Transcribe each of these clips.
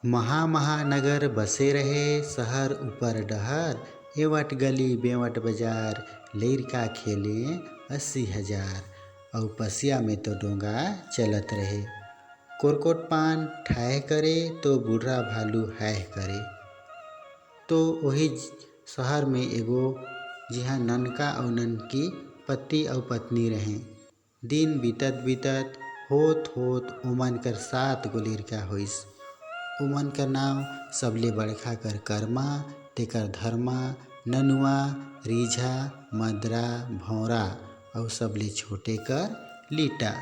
महानगर बसे रहे शहर ऊपर डहर। एवट गली बेवट बाजार लइरका खेले 80,000। और पसिया में तो डोंगा चलत रहे। कोरकोट पान ठाह करे तो बूढ़ा भालू हाह करे। तो वही शहर में एगो जिहाँ ननका और ननकी पति और पत्नी रहें। दिन बीतत बीतत होत ओमन कर 7 गो लइरका होइस। ओमन कर नाम सबले बड़खा कर कर्मा, तेकर धर्मा, ननुआ, रीझा, मदरा, भौरा और सबले छोटे कर लीटा।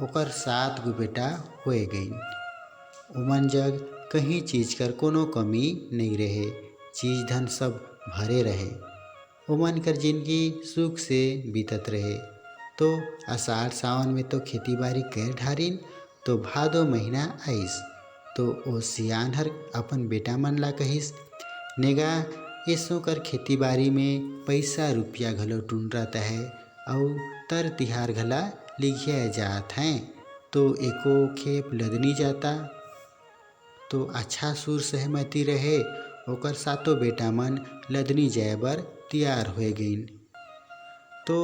ओकर 7 गो बेटा होए गइन। ओमन जग कहीं चीज कर कोनो कमी नहीं रहे। चीज धन सब भरे रहे। ओमन कर जिंदगी सुख से बीतत रहे। तो आषाढ़ सावन में तो खेती बाड़ी कर ढारिन। तो भादो महीना आइस तो ओ सियान हर अपन बेटा मन ला कहिस, नेगा एसो कर खेती बाड़ी में पैसा रुपया घलो टुंडरत है और तर तिहार घला लिखिया जात हैं। तो एको खेप लदनी जाता। तो अच्छा सुर सहमति रहे। ओकर 7 बेटा मन लदनी जाए बर तैयार होए गइन। तो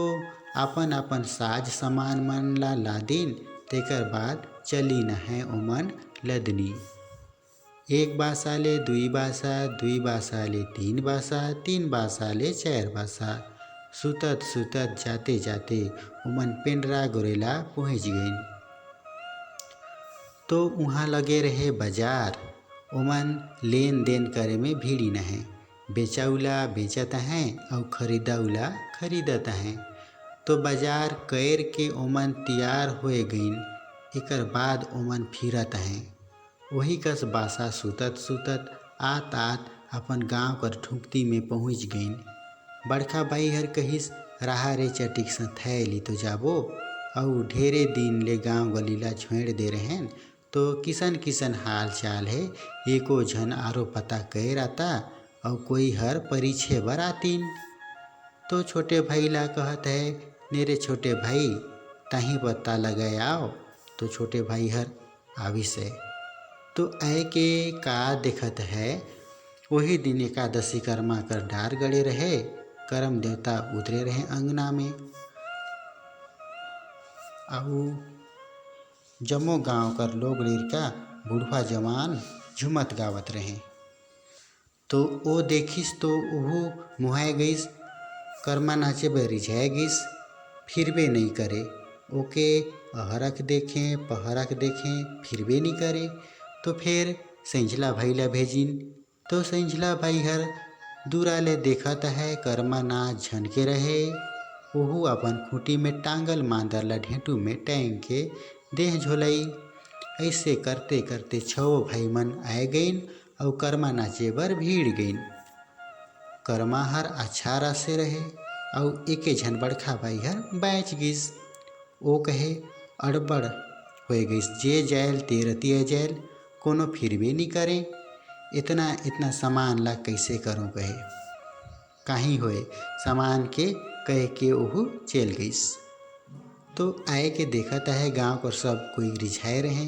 अपन अपन साज सामान मन ला लादिन। तेकर बाद चली नहे ओमन लदनी। 1 बासा ले 2 बासा, 2 बासा ले 3 बासा, 3 बासा ले 4 बासा। सुतत सुतत जाते जाते ओमन पेंडरा गोरेला पहुँच गइन। तो वहाँ लगे रहे बाजार। ओमन लेन देन करे में भीड़ी नहे। बेचाउला बेचत हैं और खरीदाउला खरीदत हैं। तो बाजार कैर के ओमन तैयार होए गइन। एकर बाद ओमन फिरत हैं। वही कस बासा सुतत सुतत आत अपन गांव कर ठुकती में पहुँच गइन। बड़खा भाई हर कहिस, रहा रे चटिक संथैली तो जाबो। और ढेरे दिन ले गांव गलीला छोड़ दे रहें। तो किसन किसन हाल चाल है। एको झन आरो पता कैर आता और कोई हर परिछे बर आतीन। तो छोटे भाई ला कहत है, मेरे छोटे भाई ताही पता लगाए आओ। तो छोटे भाई हर आविस है। तो आए के का देखत है, वही दिन एकादशी कर्मा कर डार गड़े रहे। करम देवता उतरे रहे अंगना में। आउ जमो गांव कर लोग लइरका बुढ़वा जवान झुमत गावत रहे। तो ओ देखिस तो ओहू मुहाए गईस। कर्मा नाचे बर रिझाए गईस। फिरबे नहीं करे। ओके अहरख देखें पहरख देखें फिरबे नहीं करे। तो फिर संझला भाई ला भेजिन। तो संझला भाई हर दूरा ले देखत है कर्मा नाच झनके रहे। ओहू अपन खूंटी में टांगल मांदर ला ढेंटू में टांग के देह झोलाई। ऐसे करते करते 6 भाई मन आए गइन और कर्मा नाचे बर भीड़ गइन। कर्मा हर अच्छा रसे रहे और एके झन बड़खा भाई हर बैच गिस। ओ कहे अड़बड़ होए गइस, जे जायल ते रतिया जायल, कोनो फिरबे नहीं करे। इतना सामान ला कैसे करूं कहे। काही होए सामान के कह के ओहू चल गइस। तो आए के देखत है गांव को सब कोई रिझाए रहे।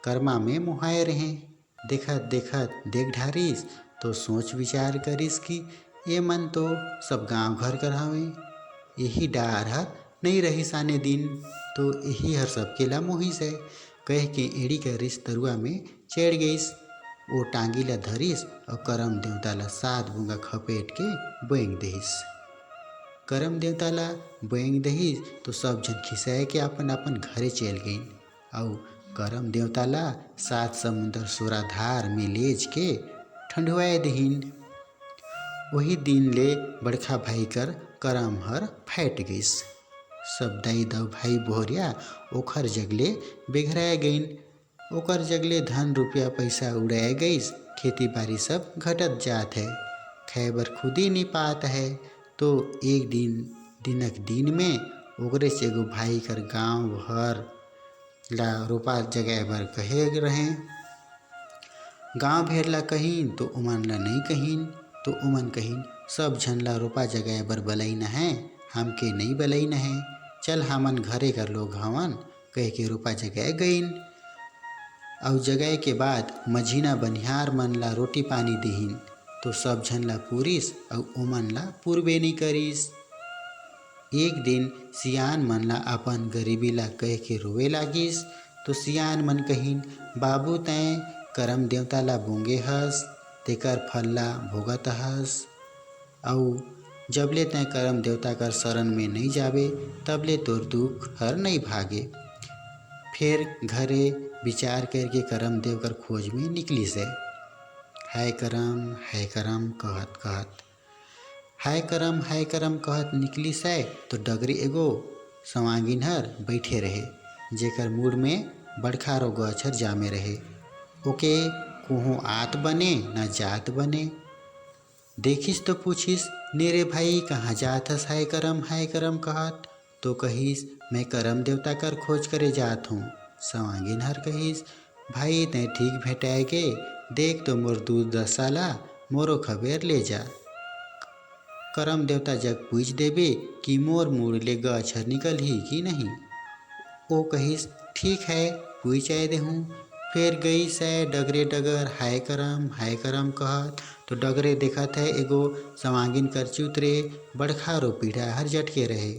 कर्मा में मुहाए रहे। देखत देखत देख ढारिस तो सोच विचार करिस कि ये मन तो सब गांव घर कर हवे। यही डार हर नहीं रहिस आने दिन। तो यही हर सबके ला मोहिस है। कह के एड़ी कर रिस तरुआ में चढ़ गईस। वो टांगी ला धरिस और करम देवता ला 7 बुंगा खपेट के बेंग देहिस। करम देवता ला बेंग देहिस तो सब जन खिसाए के अपन अपन घरे चल गइन। और करम देवता ला 7 समुंदर सोरा धार में लेज के ठंडवाए दहिन। वही दिन ले बड़खा भाई कर करम हर फैट गइस। सब दाई दाऊ भाई बोहरिया ओखर जगले बेघराए गइन। ओकर जगले धन रुपया पैसा उड़ाए गइस। खेती बाड़ी सब घटत जात है। खाए बर खुद ही नहीं पात है। तो एक दिनक दिन में ओकरे से एगो भाई कर गांव भर ला रोपा जगाए बर कहे रहें। गांव भेर ला कहिन तो ओमन ला नहीं कहिन। तो ओमन कहिन सब झन ला रोपा जगाए बर बलईन है, हमके नहीं बलईन है। चल हमन घरे कर लोग हवन कह के रोपा जगाए गइन। और जगह के बाद मझिना बनिहार मन ला रोटी पानी देहिन तो सब झन ला पूरिस और ओमन ला पूरबे नी करिस। एक दिन सियान मन ला अपन गरीबी ला कह के रोवे लागिस। तो सियान मन कहिन, बाबू तैं करम देवता ला बोंगे हस, तेकर फल ला भोगत हस, और जबले तैं करम देवता कर शरण में नहीं जाबे तबले तोर दुख हर नहीं भागे। फिर घरे विचार करके करम देव कर खोज में निकली से। हाय करम कहत कहत हाय करम कहत निकली से। तो डगरी एगो सवांगिन हर बैठे रहे, जेकर मुड़ में बड़खा रो गछर जामे रहे। ओके कोहो आत बने न जात बने। देखिस तो पूछिस, नेरे भाई कहाँ जात हस हाय करम कहत। तो कहिस, मैं करम देवता कर खोज करे जात हूँ। सवांगिन हर कहिस, भाई तैं ठीक भेटाए गे, देख तो मोर दूध दसाला मोरो खबेर ले जा। करम देवता जग पूछ देबे कि मोर मुड़ ले गछर निकल ही कि नहीं। ओ कहिस, ठीक है पूछ आए देहूँ। फिर गई से डगरे डगर हाय करम कहत। तो डगरे देखत है एगो सवांगिन कर चुतरे बड़खा रो पीढ़ा हर जटके रहे।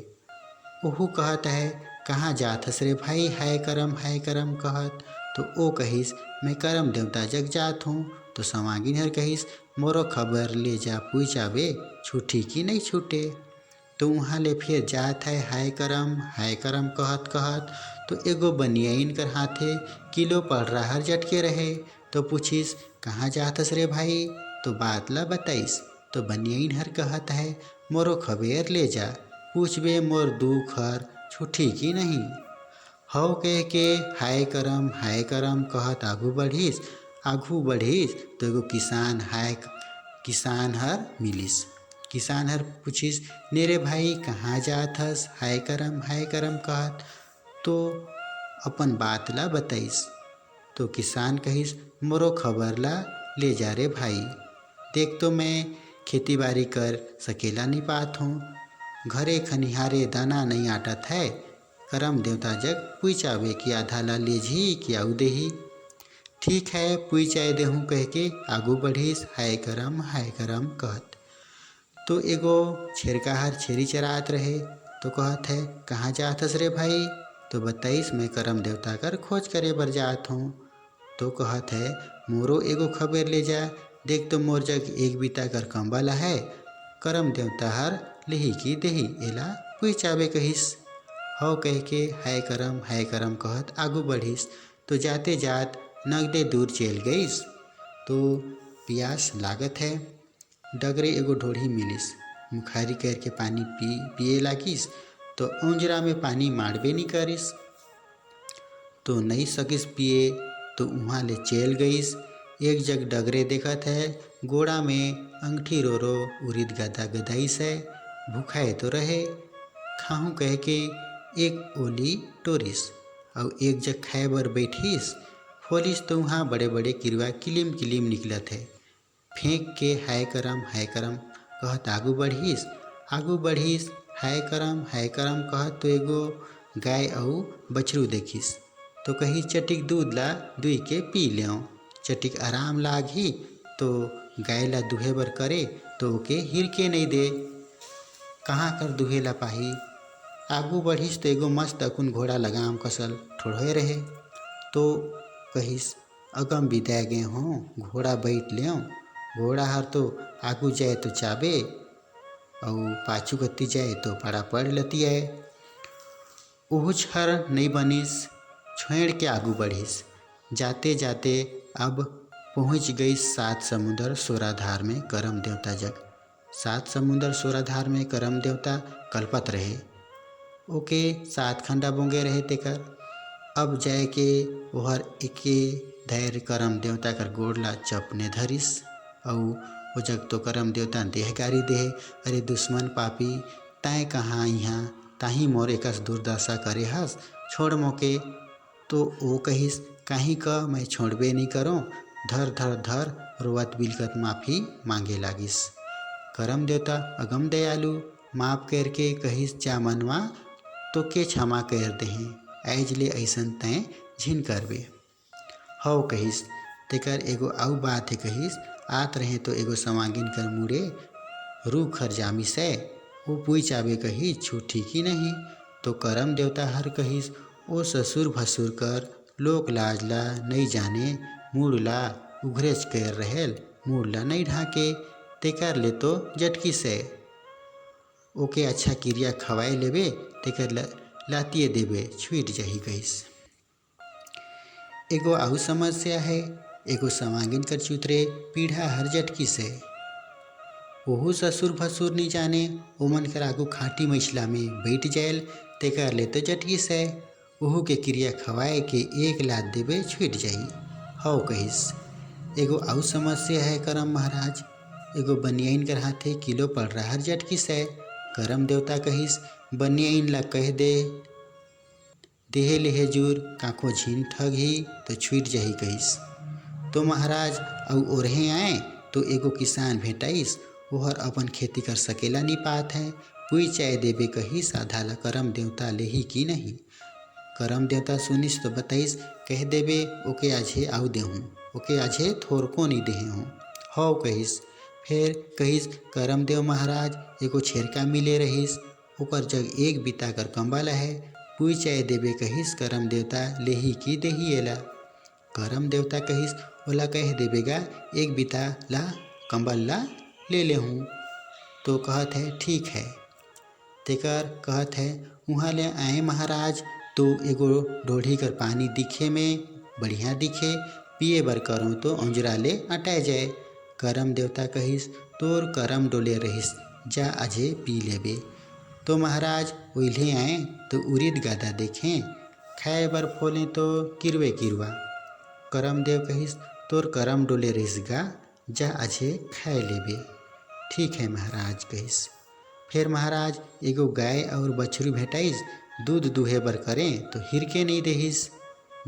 ओहू कहत है, कहाँ जात हस रे भाई हाय करम कहत। तो ओ कहिस, मैं करम देवता जग जात हूँ। तो सवांगिन हर कहिस, मोरो खबर ले जा पूछ आबे छूटी कि नहीं छूटे। तो वहाँ ले फिर जात है हाय करम कहत कहत। तो एगो बनियाइन कर हाथे किलो पड़ रहा हर जटके रहे। तो पूछिस, कहाँ जात हस रे भाई। तो बात ला बताइस। तो बनियाइन हर कहत है, मोरो खबेर ले जा पूछबे मोर दुख हर छूटी कि नहीं। हव कह के हाय करम कहत आघू बढ़िस। तो एगो किसान हर मिलिस। किसान हर पूछिस, नेरे भाई कहाँ जात हस हाय करम कहत। तो अपन बात ला बताइस। तो किसान कहिस, मोरो खबर ला ले जा रे भाई, देख तो मैं खेती बाड़ी कर सकेला नहीं पात हूँ, घरे खनिहारे दाना नहीं आटत है। करम देवता जग पूछावे कि आधा ला ले जी कि आउ देही। ठीक है पूछ आए देहूँ कह के आगू बढ़िस हाय करम कहत। तो एगो छेरका हर छेरी चरात रहे। तो कहत है, कहाँ जात हस रे भाई। तो बताइस, मैं करम देवता कर खोज करे बर जात हूँ। तो कहत है, मोरो एगो खबर ले जा, देख तो मोर जग एक बीता कर कंबल है, करम देवता हर लेही की देही एला पूछावे कहिस। हव कह के हाय करम कहत आगू बढ़िस। तो जाते जात नगदे दूर चल गईस। तो पियास लागत है, डगरे एगो ढोढ़ी मिलिस, मुखारी करके पानी पिए लागिस। तो औंजरा में पानी माड़बे नहीं करिस। तो नहीं सकिस पिए। तो वहाँ ले चल गईस। एक जग डगरे देखत है, गोड़ा में अंगठी रो उरिद गदा गदाईस है, भूखाए तो रहे, खाहूँ कह के एक ओली टोरिस और एक जग खाए बर बैठिस। खोलिस तो वहाँ बड़े बड़े किरवा किलिम निकलत है। फेंक के हाय करम कहत आगू बढ़िस हाय करम कहत। तो एगो गाय और बछरू देखिस। तो कही चटिक दूध ला दुई के पी लें, चटिक आराम लागही। तो गाय ला दुहे बर करे तो ओके हिरके नहीं दे, कहाँ कर दुहे ला पाही। आगू बढ़िस तो एगो मस्त अकुन घोड़ा लगाम कसल ठोड़ोए रहे। तो कहिस, अगम बिदा गए हों घोड़ा बैठ ले। घोड़ा हर तो आगू जाए तो चाबे और पाछू गति जाए तो पड़ा पड़ लती है। उहुच हर नहीं बनिस, छोड़ के आगू बढ़िस। जाते जाते अब पहुँच गई 7 समुंदर सोराधार में करम देवता जग। 7 समुंदर सोराधार में करम देवता कल्पत रहे। ओके 7 खंडा बोंगे रहे तेकर। अब जाए के ओहर एके धैर्य करम देवता कर गोड़ला चपने धरिस और ओ जग तो करम देवता देहगारी देहे, अरे दुश्मन पापी तैं कहाँ यहाँ ताही मोर एकस दुर्दशा करे हस, छोड़ मोके। तो ओ कहिस, काहीं का मैं छोड़बे नहीं करो, धर रोवत बिलकत माफ़ी मांगे लागिस। करम देवता अगम दयालु माफ करके कहिस, जा मनवा तो के क्षमा कर देहें, ऐज ले ऐसन तैं झिन करबे। हव कहिस। तेकर एगो आउ बात है कहिस, आत रहे तो एगो समांगिन कर मुड़े रूख हर जामिस है। वो पूछ आबे कही छूटी की नहीं। तो करम देवता हर कहिस, ओ ससुर भसुर कर लोक लाज ला नहीं जाने, मूड़ ला उघरेच कर रहेल, मूड़ ला नहीं ढाके, तेकर ले तो जटकी से ओके अच्छा क्रिया खवाए लेबे, तेकर लातिए देबे छूट जाही कहिस। एगो आउ समस्या है, एगो समांगिन कर चुतरे पीढ़ा हर जटकी से। ओहू ससुर भसुर नहीं जाने, ओमन कर आगू खाटी मैसला में बैठ जायल, तेकर ले तो जटकिस है। ओहू के क्रिया खवाए के एक लात देबे छूट जाई, हव कहिस। एगो आउ समस्या है करम महाराज, एगो बनियाइन कर हाथे किलो पड़ रहा हर जटकिस है। करम देवता कहिस, बनियाइन ला कह दे देहे लेहे जूर काको झीन ठगही तो छूट जाही कहिस। तो महाराज अउ ओरहे आए तो एगो किसान भेटाइस, ओहर अपन खेती कर सकेला नहीं पात है, पुई चाय देबे कहिस आधा ला करम देवता लेही की नहीं। करम देवता सुनिस तो बताइस, कह देबे ओके आझे आउ देहूँ, ओके आझे थोरको नहीं देहे हूँ, हव कहिस। फिर कहिस, करम देव महाराज एगो छेरका मिले रहिस, ओकर जग एक बिता कर कंबल है, पुई चाय देबे कहिस करम देवता लेही की देही एला। करम देवता कहिस, ओला कह देबेगा एक बिता ला कंबल ला ले ले हूँ। तो कहत है ठीक है। तेकर कहत है, वहाँ ले आए महाराज तो एगो ढोढ़ी कर पानी दिखे में बढ़िया दिखे, पिए बर करूँ तो अंजुरा ले अटाए जाए। करम देवता कहिस, तोर करम डोले रहिस, जा आजे पी लेबे। तो महाराज ओइले आए तो उरिद गादा देखें, खाए बर फोलें तो किरवे किरवा। करम देव कहिस, तोर करम डोले रहिस गा, जा आजे खाए लेबे। ठीक है महाराज कहिस। फिर महाराज एगो गाय और बछरू भेटाइस, दूध दुहे बर करें तो हिरके नहीं देहिस,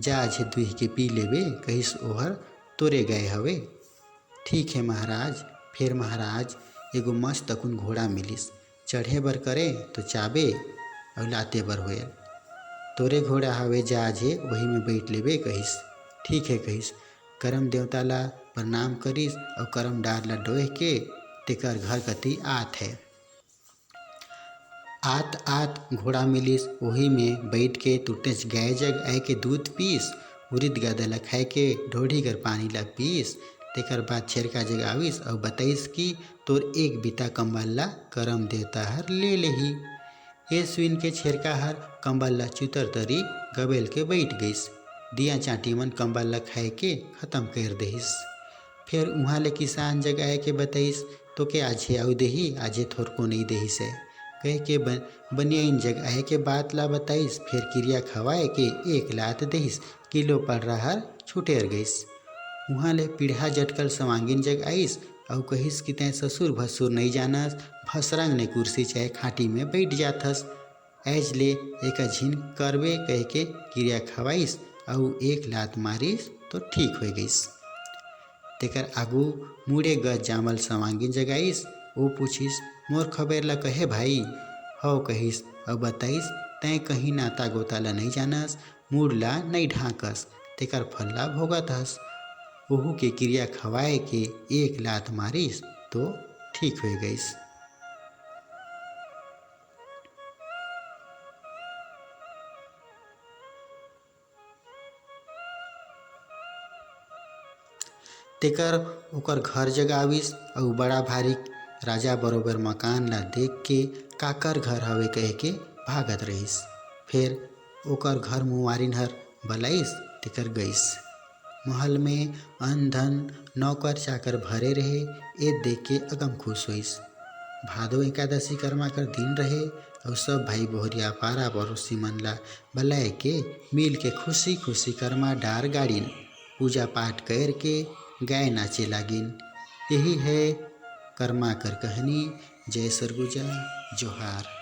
जा आझे दुह के पी लेबे कहिस, ओहर तोरे गाय हवे। ठीक है महाराज। फिर महाराज एगो मस्त अकुन घोड़ा मिलिस, चढ़े बर करे तो चाबे और लाते बर होयल, तोरे घोड़ा हवे जा आझे वही में बैठ लेबे कहिस। ठीक है कहिस। करम देवता ला प्रणाम करिस और करम डार ला डोह के तेकर घर कति आत है। आत आत घोड़ा मिलिस, वही में बैठ के तुटेच गाय जग आए के दूध पीस, उरिद गदा ला खाए के ढोढ़ी कर पानी ला पीस। तेकर बाद छेरका जग आविस और बताइस कि तोर एक बिता कंबल ला करम देवता हर ले लेही। ये सुन के छेरका हर कंबल ला चुतर तरी गबेल के बैठ गईस, दिया चाटी मन कंबल ला खाए के खत्म कर देहिस। फिर उहाँ ले किसान जग आए के बताइस, तो के आझे आउ देही, आझे थोरको नहीं देहिस है, कह के बनियाइन जग आए के बात ला बताइस। फिर क्रिया खवाए के एक लात देहिस, किलो पड़ रहा हर छुटेर गईस। उहाँ ले पीढ़ा जटकल समांगिन जग आइस और कहिस कि तैं ससुर भसुर नहीं जानस, भसरंग ने कुर्सी चाहे खाटी में बैठ जाथस, ऐज ले एक झिन करबे कह के क्रिया खवाइस और एक लात मारिस तो ठीक हो गईस। तेकर आगू मुड़े गज जामल समांगिन जग आइस, वो पूछिस, मोर खबर ला कहे भाई, हव कहिस और बताइस, तैं कहीं नाता गोता ला नहीं जानस, मूड ला नहीं ढाकस, तेकर फल ला भोगत हस। ओहू के क्रिया खवाए के एक लात मारिस तो ठीक हो गईस। तेकर ओकर घर जग आविस और बड़ा भारी राजा बरोबर मकान ला देख के काकर घर हवे कह के भागत रहिस। फिर ओकर घर मुवारिन हर बलाइस, तेकर गईस। महल में अन्न धन नौकर चाकर भरे रहे, ए देख के अगम खुश होइस। भादो एकादशी करमा कर दिन रहे और सब भाई बोहरिया पारा पड़ोसी मन ला बलाए के मिल के खुशी खुशी करमा डार गाड़िन, पूजा पाठ कर के गाय नाचे लागिन। यही है कर्मा कर कहानी। जय सरगुजा जोहार।